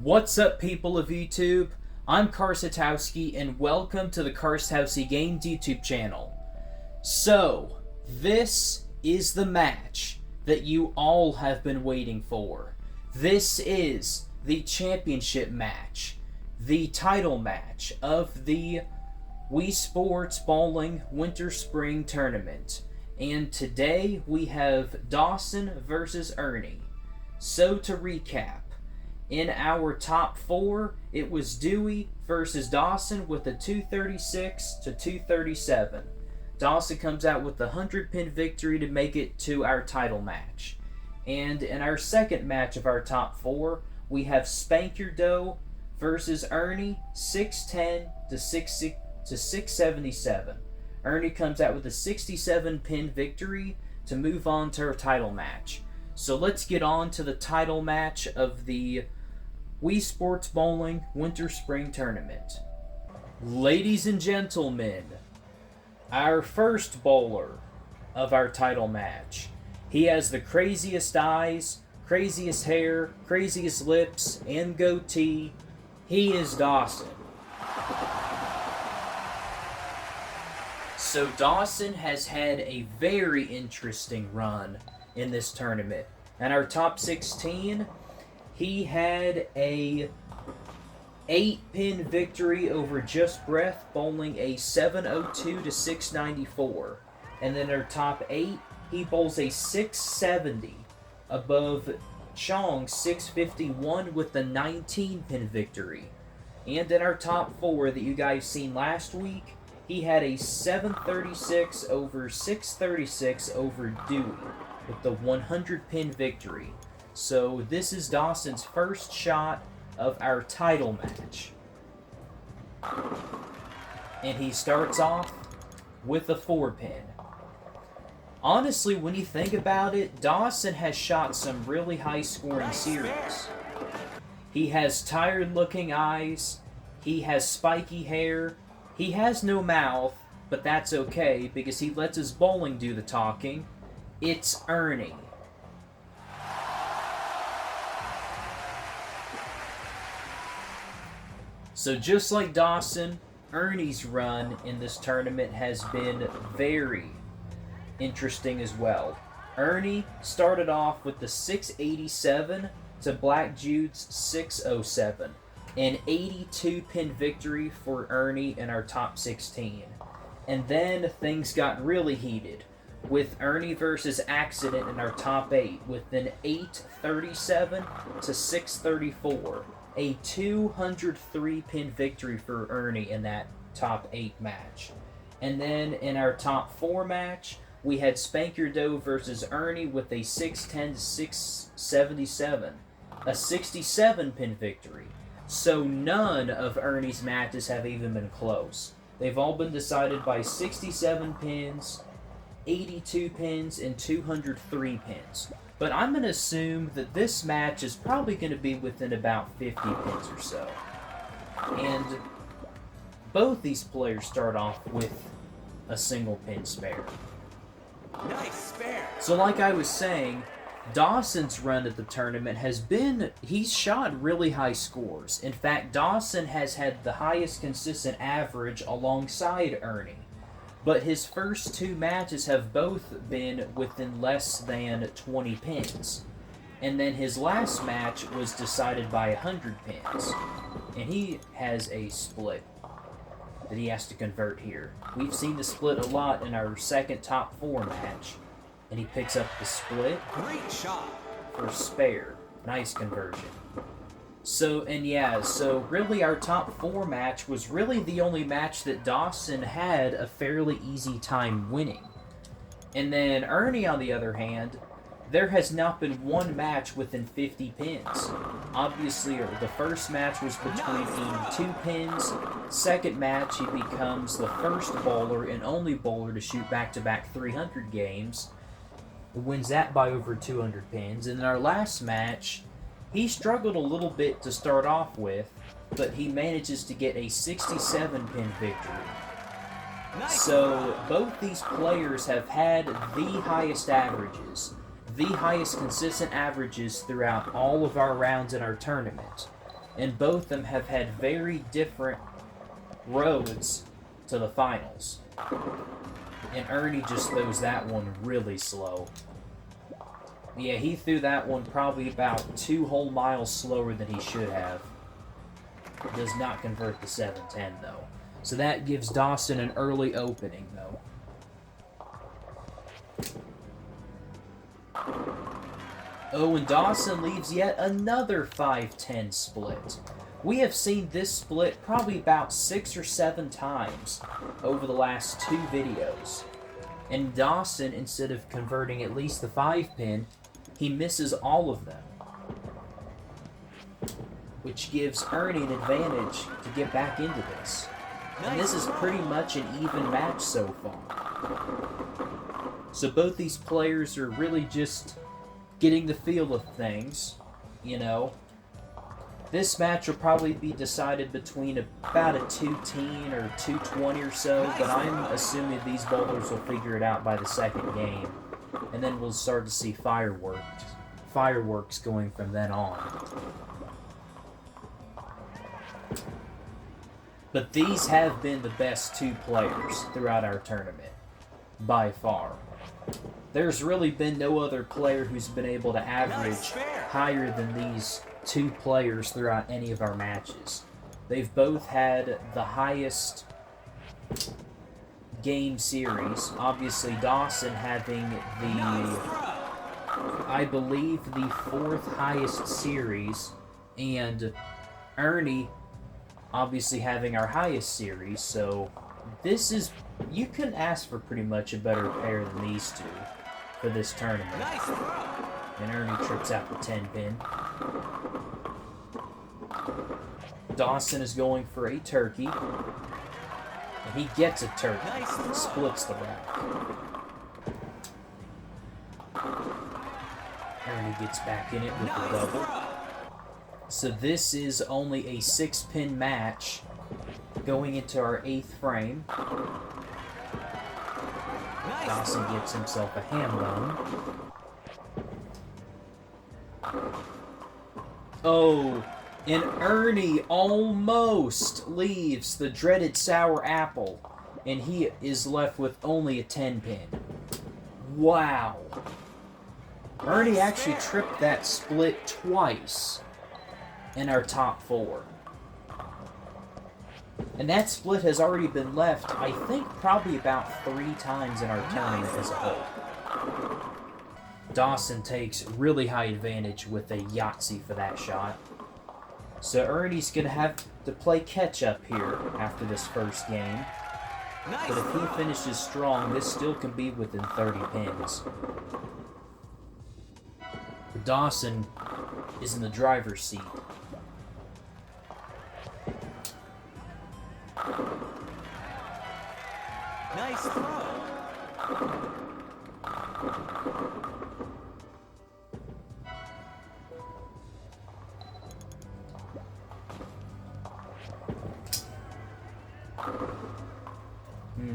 What's up, people of YouTube? I'm Karsatowski, and welcome to the Karsatowski Games YouTube channel. So, this is the match that you all have been waiting for. This is the championship match, the title match of the Wii Sports Bowling Winter-Spring Tournament. And today we have Dawson versus Ernie. So to recap, in our top four, it was Dewey versus Dawson with a 236 to 237. Dawson comes out with the 100-pin victory to make it to our title match. And in our second match of our top four, we have Spank Your Dough versus Ernie, 610 to 677. Ernie comes out with a 67-pin victory to move on to our title match. So let's get on to the title match of the Wii Sports Bowling Winter-Spring Tournament. Ladies and gentlemen, our first bowler of our title match. He has the craziest eyes, craziest hair, craziest lips, and goatee. He is Dawson. So Dawson has had a very interesting run in this tournament. In our top 16, he had a 8-pin victory over Just Breath, bowling a 702 to 694. And then our top 8, he bowls a 670 above Chong's 651 with the 19-pin victory. And in our top 4 that you guys seen last week, he had a 736 over 636 over Dewey with the 100-pin victory. So this is Dawson's first shot of our title match. And he starts off with a 4-pin. Honestly, when you think about it, Dawson has shot some really high-scoring series. He has tired-looking eyes. He has spiky hair. He has no mouth, but that's okay because he lets his bowling do the talking. It's Ernie. So just like Dawson, Ernie's run in this tournament has been very interesting as well. Ernie started off with the 687 to Black Jude's 607. An 82-pin victory for Ernie in our top 16. And then things got really heated with Ernie versus Accident in our top 8 with an 837 to 634. A 203-pin victory for Ernie in that top 8 match. And then in our top 4 match, we had Spank Your Dough versus Ernie with a 610 to 677. A 67-pin victory. So none of Ernie's matches have even been close. They've all been decided by 67 pins, 82 pins, and 203 pins. But I'm going to assume that this match is probably going to be within about 50 pins or so. And both these players start off with a single pin spare. Nice spare. So like I was saying, Dawson's run at the tournament has been, he's shot really high scores. In fact, Dawson has had the highest consistent average alongside Ernie. But his first 2 matches have both been within less than 20 pins. And then his last match was decided by 100 pins. And he has a split that he has to convert here. We've seen the split a lot in our second top 4 match. And he picks up the split. Great shot. For spare. Nice conversion. So really our top 4 match was really the only match that Dawson had a fairly easy time winning. And then Ernie, on the other hand, there has not been one match within 50 pins. Obviously, the first match was between 82 pins. Second match, he becomes the first bowler and only bowler to shoot back-to-back 300 games. He wins that by over 200 pins. And in our last match, he struggled a little bit to start off with, but he manages to get a 67-pin victory. Nice. So both these players have had the highest averages, the highest consistent averages throughout all of our rounds in our tournament. and both of them have had very different roads to the finals. And Ernie just throws that one really slow. Yeah, he threw that one probably about 2 whole miles slower than he should have. Does not convert the 710 though. So that gives Dawson an early opening though. Oh, and Dawson leaves yet another 5-10 split. We have seen this split probably about 6 or 7 times over the last 2 videos. And Dawson, instead of converting at least the 5-pin, he misses all of them. Which gives Ernie an advantage to get back into this. And this is pretty much an even match so far. So both these players are really just getting the feel of things, you know. This match will probably be decided between about a 210 or 220 or so, but I'm assuming these bowlers will figure it out by the second game, and then we'll start to see fireworks going from then on. But these have been the best 2 players throughout our tournament, by far. There's really been no other player who's been able to average higher than these 2 players throughout any of our matches. They've both had the highest game series. Obviously, Dawson having I believe, the 4th highest series, and Ernie obviously having our highest series, so this is, you couldn't ask for pretty much a better pair than these 2 for this tournament. And Ernie trips out the 10-pin. Dawson is going for a turkey. And he gets a turkey. Splits the rack. Ernie gets back in it with the double. So this is only a 6-pin match going into our 8th frame. Dawson gets himself a ham bone. Oh, and Ernie almost leaves the dreaded sour apple, and he is left with only a 10-pin. Wow. Ernie actually tripped that split twice in our top 4. And that split has already been left, I think, probably about 3 times in our tournament as a whole. Dawson takes really high advantage with a Yahtzee for that shot. So Ernie's going to have to play catch-up here after this first game. But if he finishes strong, this still can be within 30 pins. Dawson is in the driver's seat. Nice throw.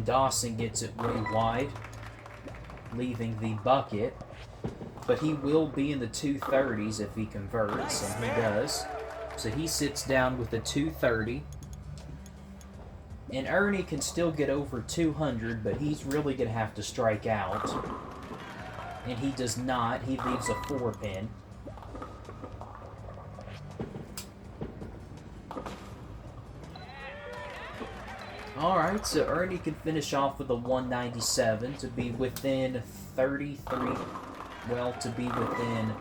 Dawson gets it way wide, leaving the bucket. But he will be in the 230s if he converts, and he does. So he sits down with the 230. And Ernie can still get over 200, but he's really going to have to strike out. And he does not. He leaves a 4-pin. Alright, so Ernie can finish off with a 197 to be within 33. Well, to be within...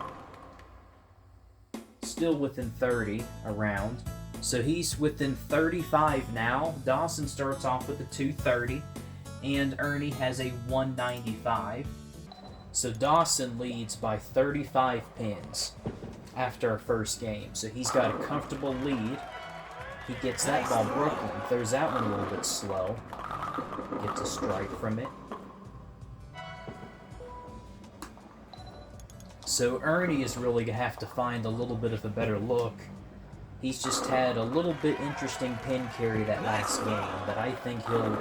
still within 30 around. So he's within 35 now. Dawson starts off with a 230, and Ernie has a 195. So Dawson leads by 35 pins after our first game. So he's got a comfortable lead. He gets that ball Brooklyn, throws that one a little bit slow. Gets a strike from it. So Ernie is really going to have to find a little bit of a better look. He's just had a little bit interesting pin carry that last game, but I think he'll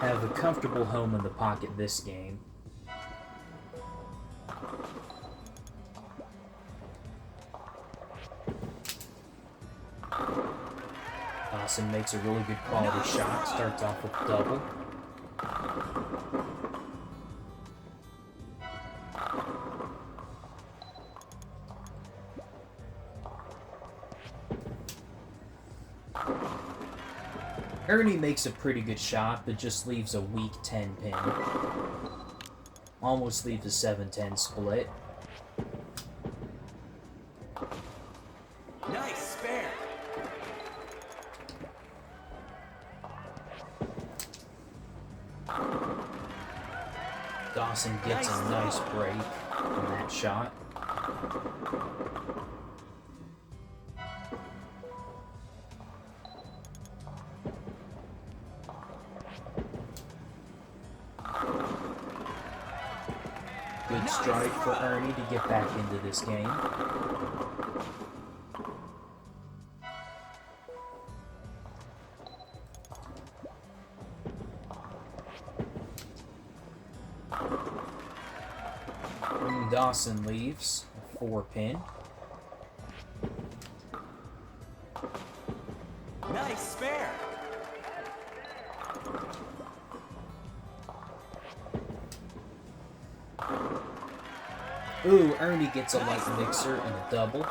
have a comfortable home in the pocket this game. Dawson makes a really good quality shot. Starts off with a double. Ernie makes a pretty good shot, but just leaves a weak 10 pin. Almost leaves a 7-10 split. Nice spare. Dawson gets a nice break on that shot. Good strike for Ernie to get back into this game. And Dawson leaves a 4-pin. Nice spare. Ooh, Ernie gets a light mixer and a double.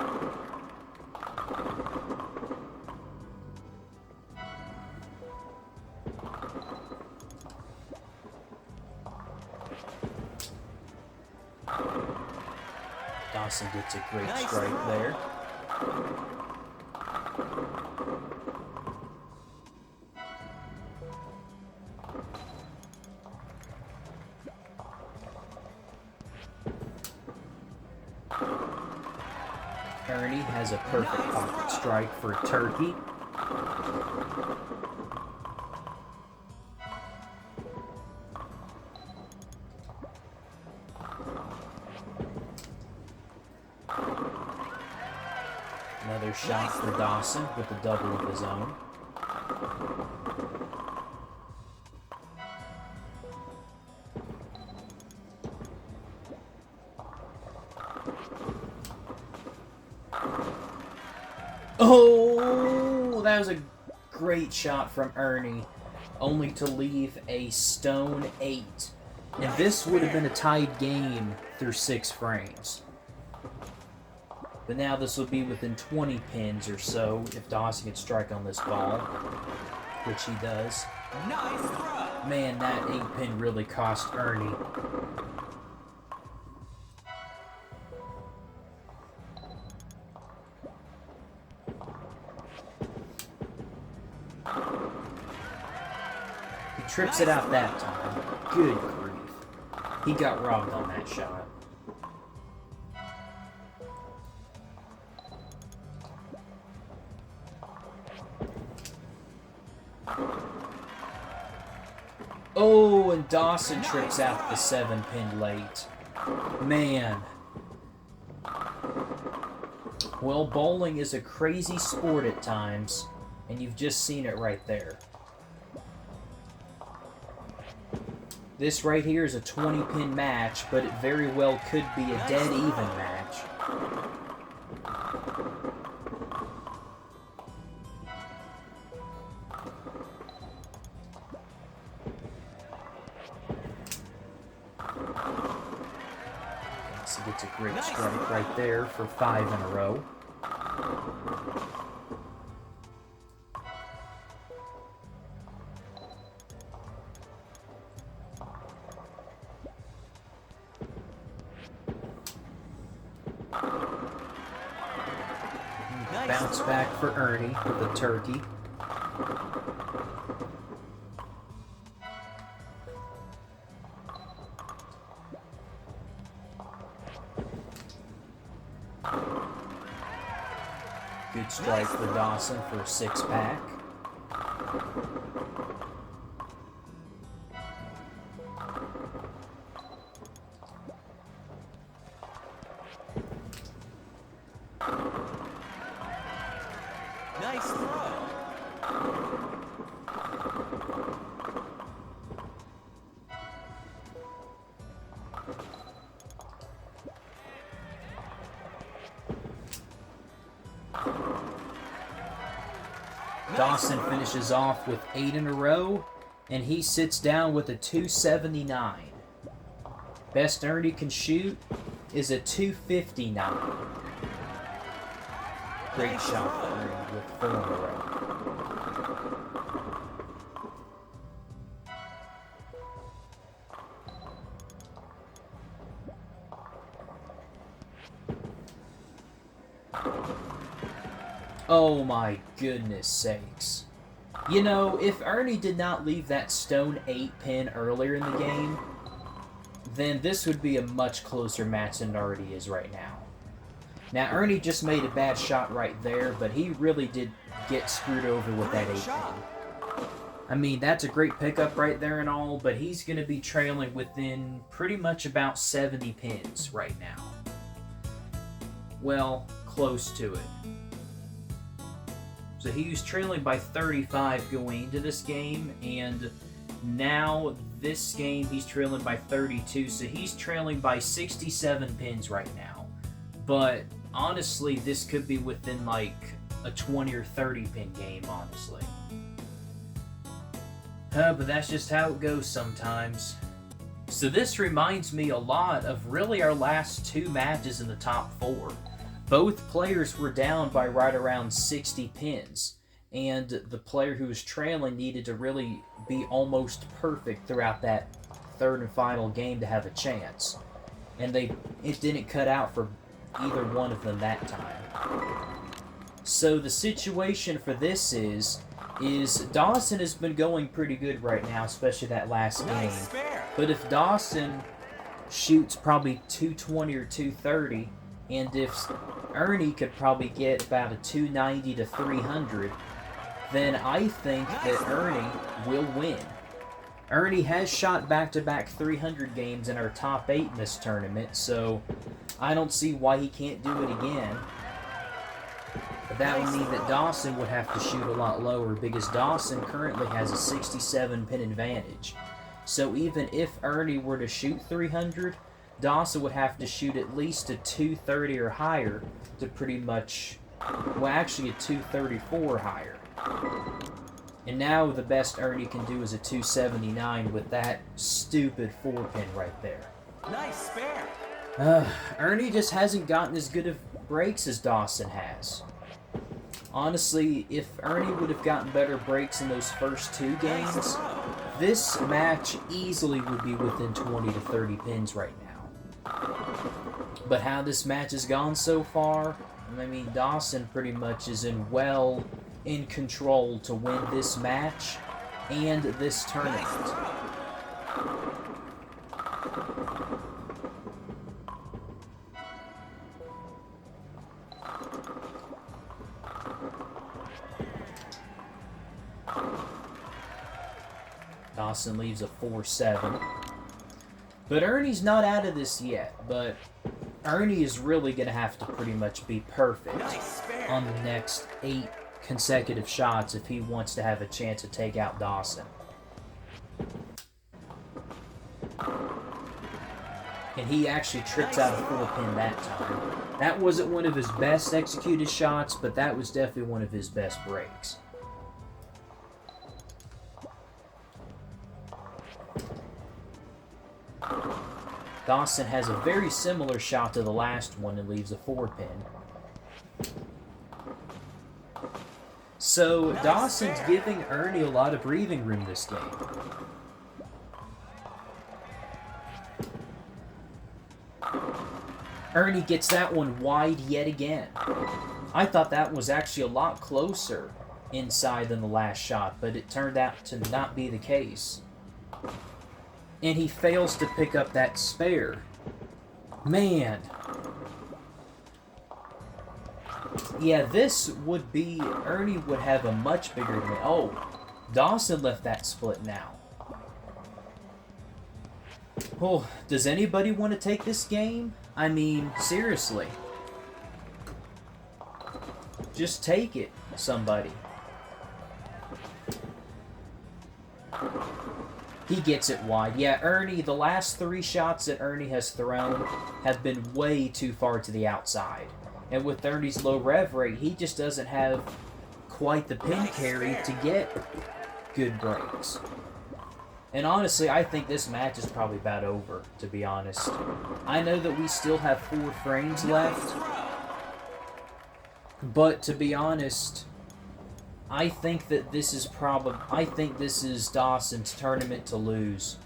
Dawson gets a great strike there. Ernie has a perfect pocket strike for a turkey. Another shot for Dawson with a double of his own. Oh, that was a great shot from Ernie, only to leave a stone 8. And this would have been a tied game through 6 frames. But now this will be within 20 pins or so if Dawson can strike on this ball, which he does. Nice throw. Man, that 8-pin really cost Ernie. He trips it out that time. Good grief. He got robbed on that shot. Oh, and Dawson trips out the 7-pin late. Man. Well, bowling is a crazy sport at times, and you've just seen it right there. This right here is a 20-pin match, but it very well could be a dead even match. Dawson gets a great strike right there for 5 in a row. Bounce back for Ernie with a turkey. Good strike for Dawson for a 6-pack. Nice throw. Dawson finishes off with 8 in a row, and he sits down with a 279. Best Ernie can shoot is a 259. Great shot for Ernie with 4 in a row. Oh my goodness sakes. You know, if Ernie did not leave that stone 8 pin earlier in the game, then this would be a much closer match than it already is right now. Now, Ernie just made a bad shot right there, but he really did get screwed over with that 8 pin. I mean, that's a great pickup right there and all, but he's going to be trailing within pretty much about 70 pins right now. Well, close to it. So he was trailing by 35 going into this game, and now this game he's trailing by 32, so he's trailing by 67 pins right now. But honestly, this could be within like a 20 or 30 pin game, honestly. But that's just how it goes sometimes. So this reminds me a lot of really our last 2 matches in the top 4. Both players were down by right around 60 pins, and the player who was trailing needed to really be almost perfect throughout that 3rd and final game to have a chance. And it didn't cut out for either one of them that time. So the situation for this is Dawson has been going pretty good right now, especially that last game. But if Dawson shoots probably 220 or 230, and if Ernie could probably get about a 290 to 300, then I think that Ernie will win. Ernie has shot back-to-back 300 games in our top 8 in this tournament, so I don't see why he can't do it again. But that would mean that Dawson would have to shoot a lot lower, because Dawson currently has a 67 pin advantage. So even if Ernie were to shoot 300, Dawson would have to shoot at least a 230 or higher to pretty much, well, actually a 234 or higher. And now the best Ernie can do is a 279 with that stupid 4-pin right there. Nice spare. Ernie just hasn't gotten as good of breaks as Dawson has. Honestly, if Ernie would have gotten better breaks in those first 2 games, this match easily would be within 20 to 30 pins right now. But how this match has gone so far, I mean, Dawson pretty much is in control to win this match and this tournament. Dawson leaves a 4-7. But Ernie's not out of this yet, but Ernie is really going to have to pretty much be perfect on the next 8 consecutive shots if he wants to have a chance to take out Dawson. And he actually tripped out a 4-pin that time. That wasn't one of his best executed shots, but that was definitely one of his best breaks. Dawson has a very similar shot to the last one and leaves a 4-pin. So Dawson's giving Ernie a lot of breathing room this game. Ernie gets that one wide yet again. I thought that was actually a lot closer inside than the last shot, but it turned out to not be the case. And he fails to pick up that spare. Man. Yeah, this would be... Ernie would have a much bigger... Oh, Dawson left that split now. Oh, does anybody want to take this game? I mean, seriously. Just take it, somebody. He gets it wide. Yeah, Ernie, the last 3 shots that Ernie has thrown have been way too far to the outside. And with Ernie's low rev rate, he just doesn't have quite the pin carry to get good breaks. And honestly, I think this match is probably about over, to be honest. I know that we still have 4 frames left, but to be honest, I think that this is Dawson's tournament to lose.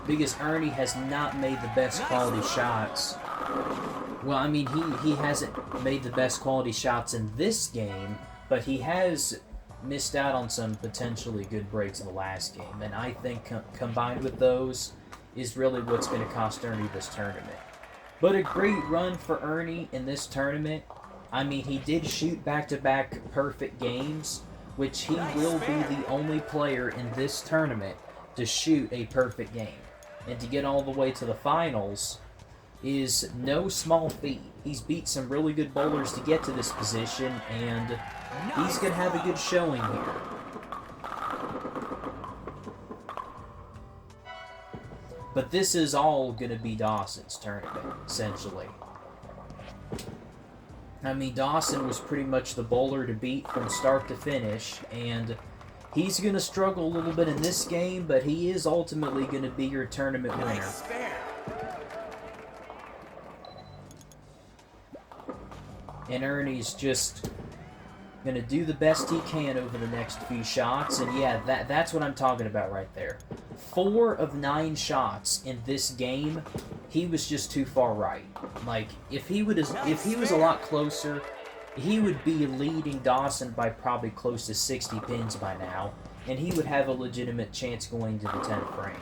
Because Ernie has not made the best quality shots. Well, I mean, he hasn't made the best quality shots in this game, but he has missed out on some potentially good breaks in the last game. And I think combined with those is really what's going to cost Ernie this tournament. But a great run for Ernie in this tournament. I mean, he did shoot back-to-back perfect games, which he will be the only player in this tournament to shoot a perfect game. And to get all the way to the finals is no small feat. He's beat some really good bowlers to get to this position, and he's going to have a good showing here. But this is all going to be Dawson's tournament, essentially. I mean, Dawson was pretty much the bowler to beat from start to finish, and he's going to struggle a little bit in this game, but he is ultimately going to be your tournament winner. And Ernie's just going to do the best he can over the next few shots, and yeah, that's what I'm talking about right there. 4 of 9 shots in this game, he was just too far right. Like, if he was a lot closer, he would be leading Dawson by probably close to 60 pins by now, and he would have a legitimate chance going to the 10th frame.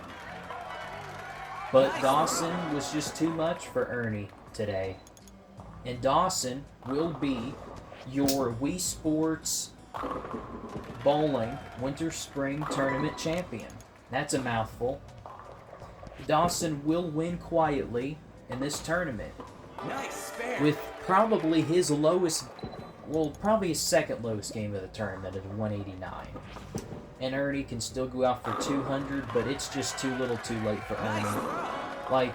But Dawson was just too much for Ernie today. And Dawson will be your Wii Sports Bowling Winter-Spring Tournament champion. That's a mouthful. Dawson will win quietly in this tournament. With probably his lowest, well, probably his second lowest game of the tournament at 189. And Ernie can still go out for 200, but it's just too little too late for Ernie. Like,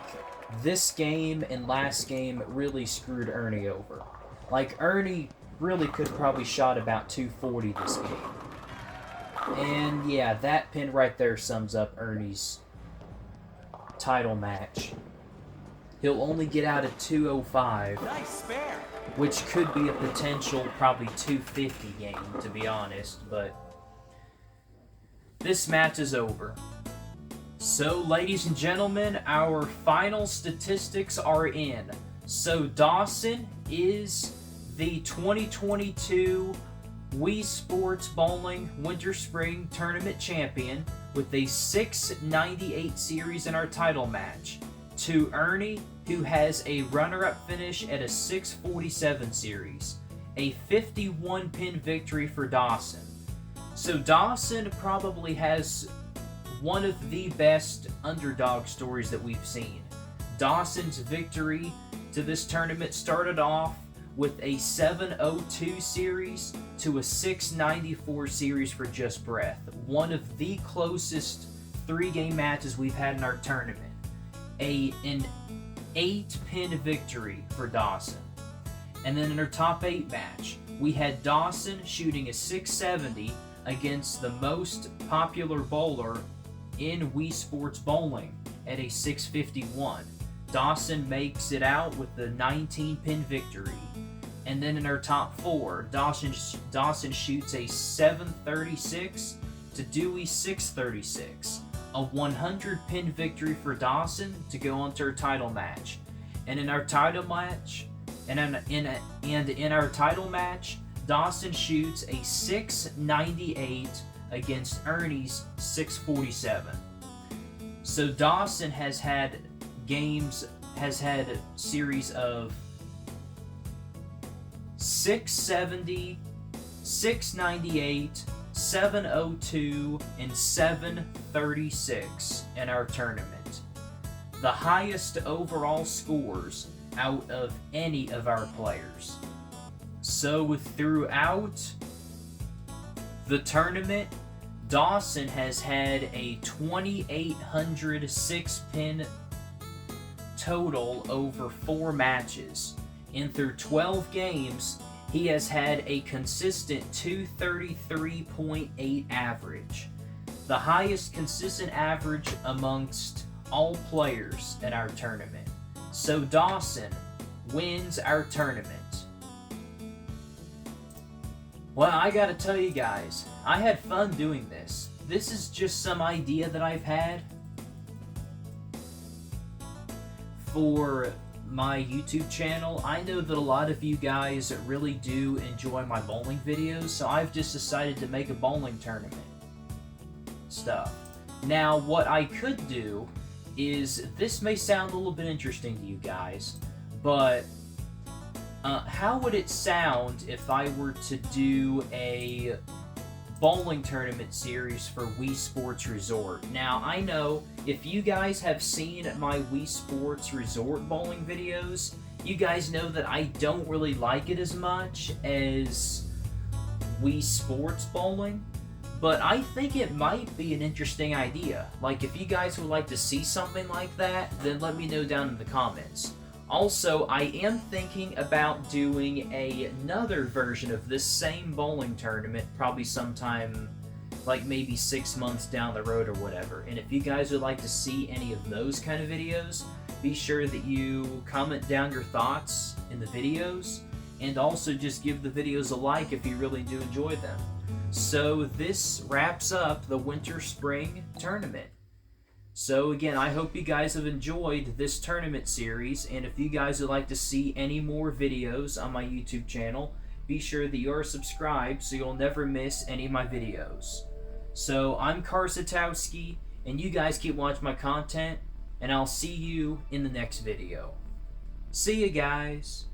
this game and last game really screwed Ernie over. Like, Ernie really could probably shot about 240 this game. And yeah, that pin right there sums up Ernie's title match. He'll only get out at 205, which could be a potential probably 250 game, to be honest, but this match is over. So, ladies and gentlemen, our final statistics are in. So, Dawson is the 2022 Wii Sports Bowling Winter-Spring Tournament champion with a 698 series in our title match, to Ernie, who has a runner-up finish at a 647 series. A 51 pin victory for Dawson. So Dawson probably has one of the best underdog stories that we've seen. Dawson's victory to this tournament started off with a 702 series to a 694 series for Just Breath. One of the closest 3-game matches we've had in our tournament. An 8-pin victory for Dawson. And then in our top 8 match, we had Dawson shooting a 670 against the most popular bowler in Wii Sports Bowling at a 651. Dawson makes it out with the 19-pin victory. And then in our top 4, Dawson shoots a 736 to Dewey 636. A 100-pin victory for Dawson to go on to our title match. And in our title match, in our title match, Dawson shoots a 698 against Ernie's 647. So Dawson has had series of 670, 698, 702, and 736 in our tournament. The highest overall scores out of any of our players. So throughout the tournament, Dawson has had a 2,800 6-pin total over 4 matches. And through 12 games, he has had a consistent 233.8 average, the highest consistent average amongst all players at our tournament. So Dawson wins our tournament. Well, I gotta tell you guys, I had fun doing this. This is just some idea that I've had for my YouTube channel. I know that a lot of you guys really do enjoy my bowling videos, so I've just decided to make a bowling tournament stuff. Now, what I could do is, this may sound a little bit interesting to you guys, but how would it sound if I were to do a bowling tournament series for Wii Sports Resort? Now, I know if you guys have seen my Wii Sports Resort bowling videos, you guys know that I don't really like it as much as Wii Sports Bowling, but I think it might be an interesting idea. Like, if you guys would like to see something like that, then let me know down in the comments. Also, I am thinking about doing another version of this same bowling tournament, probably sometime, like maybe 6 months down the road or whatever. And if you guys would like to see any of those kind of videos, be sure that you comment down your thoughts in the videos, and also just give the videos a like if you really do enjoy them. So this wraps up the Winter-Spring tournament. So again, I hope you guys have enjoyed this tournament series, and if you guys would like to see any more videos on my YouTube channel, be sure that you are subscribed so you'll never miss any of my videos. So I'm Karsatowski, and you guys keep watching my content, and I'll see you in the next video. See you guys!